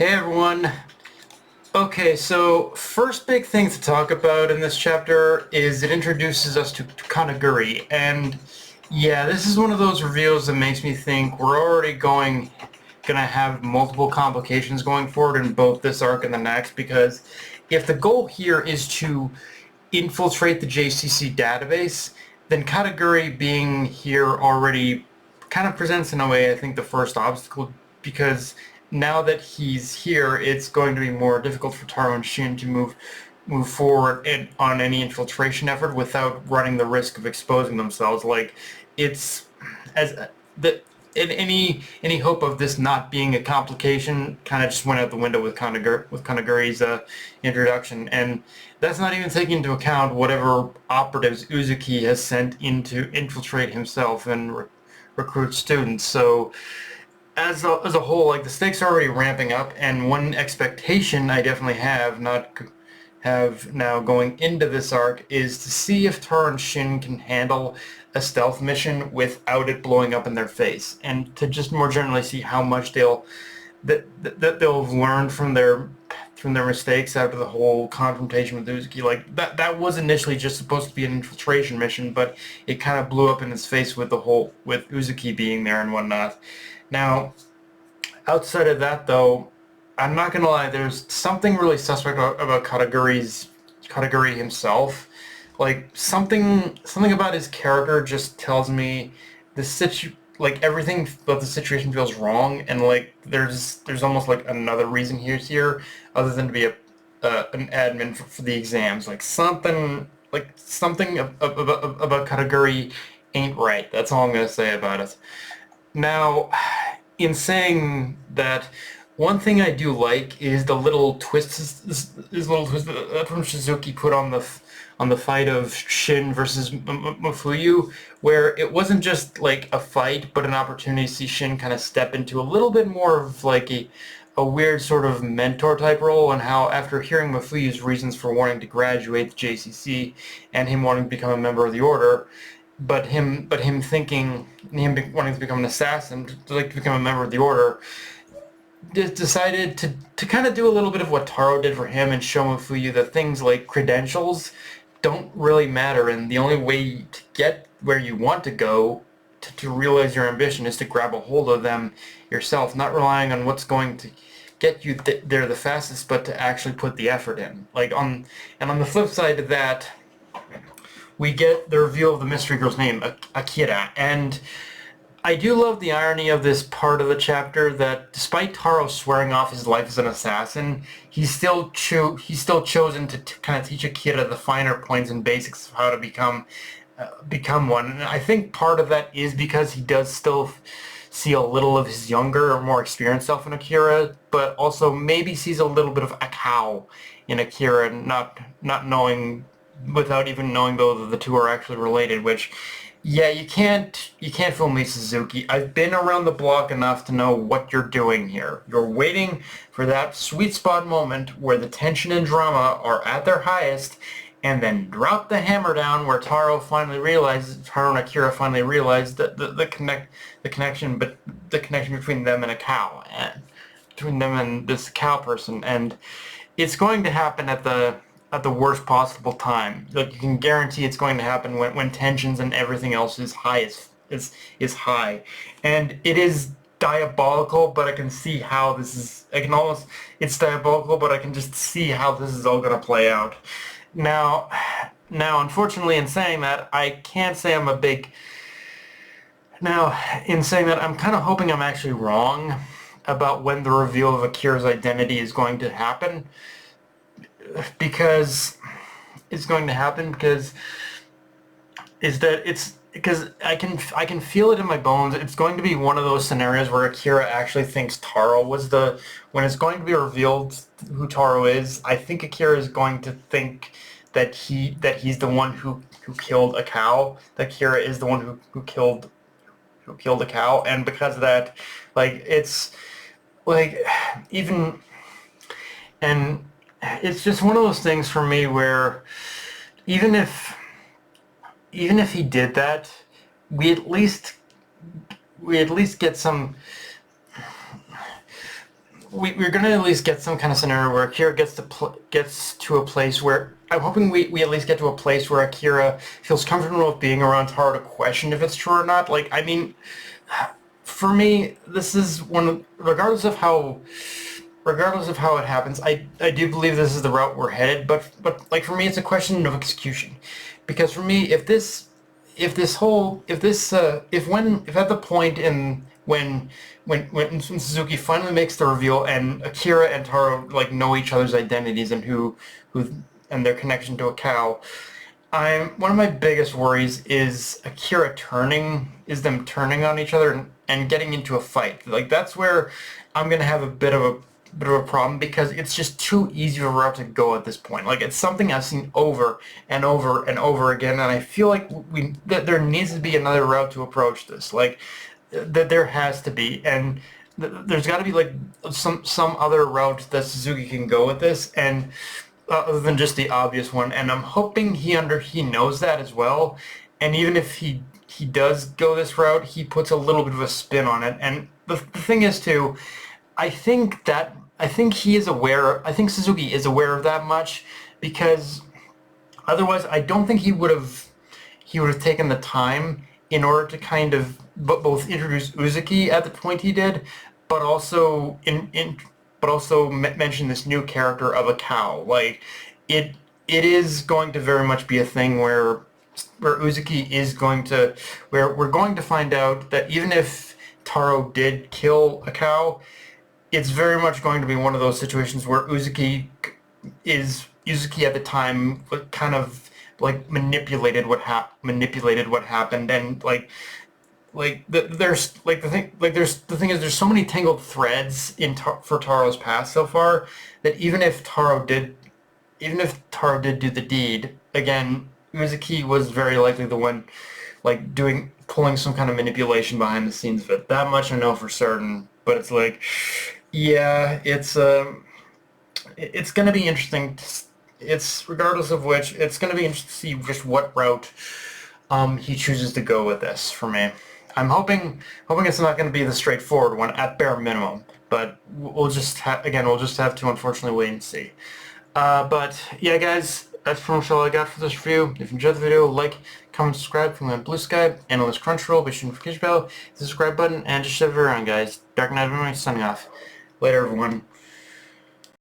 Hey everyone. Okay, so first big thing to talk about in this chapter is it introduces us to Kanaguri, and yeah, this is one of those reveals that makes me think we're already gonna have multiple complications going forward in both this arc and the next, because if the goal here is to infiltrate the JCC database, then Kataguri being here already kind of presents in a way, I think, the first obstacle, because now that he's here, it's going to be more difficult for Taro and Shin to move forward on any infiltration effort without running the risk of exposing themselves. Like, it's as the any hope of this not being a complication kind of just went out the window with Kanaguri's introduction, and that's not even taking into account whatever operatives Uzuki has sent in to infiltrate himself and recruit students. So as a whole, like, the stakes are already ramping up, and one expectation I definitely have now going into this arc is to see if Taro and Shin can handle a stealth mission without it blowing up in their face, and to just more generally see how much they'll have learned from their mistakes after the whole confrontation with Uzuki. Like, that was initially just supposed to be an infiltration mission, but it kind of blew up in his face with with Uzuki being there and whatnot. Now, outside of that, though, I'm not gonna lie, there's something really suspect about Kataguri himself. Like, something about his character just tells me like, everything about the situation feels wrong, and like there's almost like another reason he's here other than to be an admin for the exams. Like, something about Kataguri ain't right. That's all I'm gonna say about it. Now, in saying that, one thing I do like is the little twists, this little twist that from Suzuki put on the fight of Shin versus Mafuyu, where it wasn't just like a fight, but an opportunity to see Shin kind of step into a little bit more of like a weird sort of mentor type role, and how after hearing Mafuyu's reasons for wanting to graduate the JCC and him wanting to become a member of the Order, but him wanting to become an assassin, to become a member of the Order, decided to kind of do a little bit of what Taro did for him and show Mafuyu that things like credentials don't really matter, and the only way to get where you want to go, to realize your ambition, is to grab a hold of them yourself, not relying on what's going to get you there the fastest, but to actually put the effort in. On the flip side of that, we get the reveal of the mystery girl's name, Akira, and I do love the irony of this part of the chapter, that despite Taro swearing off his life as an assassin, he's still chosen to kind of teach Akira the finer points and basics of how to become one. And I think part of that is because he does still see a little of his younger or more experienced self in Akira, but also maybe sees a little bit of Akao in Akira, not knowing, without even knowing though that the two are actually related, which, yeah, you can't fool me, Suzuki. I've been around the block enough to know what you're doing here. You're waiting for that sweet spot moment where the tension and drama are at their highest, and then drop the hammer down where Taro and Akira finally realize that the connection between them and a cow, and between them and this cow person, and it's going to happen at the worst possible time. Like, you can guarantee it's going to happen when tensions and everything else is high, and it is diabolical. But I can see how it's diabolical, but I can just see how this is all going to play out. Now, unfortunately, in saying that, I can't say I'm a big. Now, in saying that, I'm kind of hoping I'm actually wrong about when the reveal of Akira's identity is going to happen, because I can feel it in my bones. It's going to be one of those scenarios where Akira actually thinks Taro when it's going to be revealed who Taro is. I think Akira is going to think that he's the one who killed a cow. That Akira is the one who killed a cow, and because of that, like, it's like, even and it's just one of those things for me where even if he did that, we at least get some we're gonna at least get some kind of scenario where Akira gets to a place where I'm hoping we at least get to a place where Akira feels comfortable with being around Taro to question if it's true or not. Like, I mean, for me, this is regardless of how it happens, I do believe this is the route we're headed. But like for me, it's a question of execution, because for me, if at the point in when Suzuki finally makes the reveal and Akira and Taro like know each other's identities and who and their connection to a cow, one of my biggest worries is them turning on each other and getting into a fight. Like that's where I'm gonna have a bit of a problem, because it's just too easy of a route to go at this point. Like it's something I've seen over and over and over again, and I feel like that there needs to be another route to approach this. Like that there has to be, and there's got to be like some other route that Suzuki can go with this, and other than just the obvious one. And I'm hoping he knows that as well. And even if he does go this route, he puts a little bit of a spin on it. And the thing is too, I think he is aware. I think Suzuki is aware of that much, because otherwise, I don't think he would have taken the time in order to kind of both introduce Uzuki at the point he did, but also mention this new character of a cow. Like it is going to very much be a thing where Uzuki is going to where we're going to find out that even if Taro did kill a cow, it's very much going to be one of those situations where Uzuki at the time kind of like manipulated what happened, and there's the thing is there's so many tangled threads for Taro's past so far that even if Taro did do the deed again, Uzuki was very likely the one like pulling some kind of manipulation behind the scenes of it. That much I know for certain. But it's like, yeah, it's going to be interesting. It's regardless of which, it's going to be interesting to see just what route he chooses to go with this for me. I'm hoping it's not going to be the straightforward one at bare minimum. But we'll just have to unfortunately wait and see. But yeah, guys, that's pretty much all I got for this review. If you enjoyed the video, like, comment, subscribe from Blue Sky, Analyst Crunchyroll, be sure to notification bell, hit the subscribe button, and just shove it around, guys. Dark Knight, everyone, signing off. Later, everyone.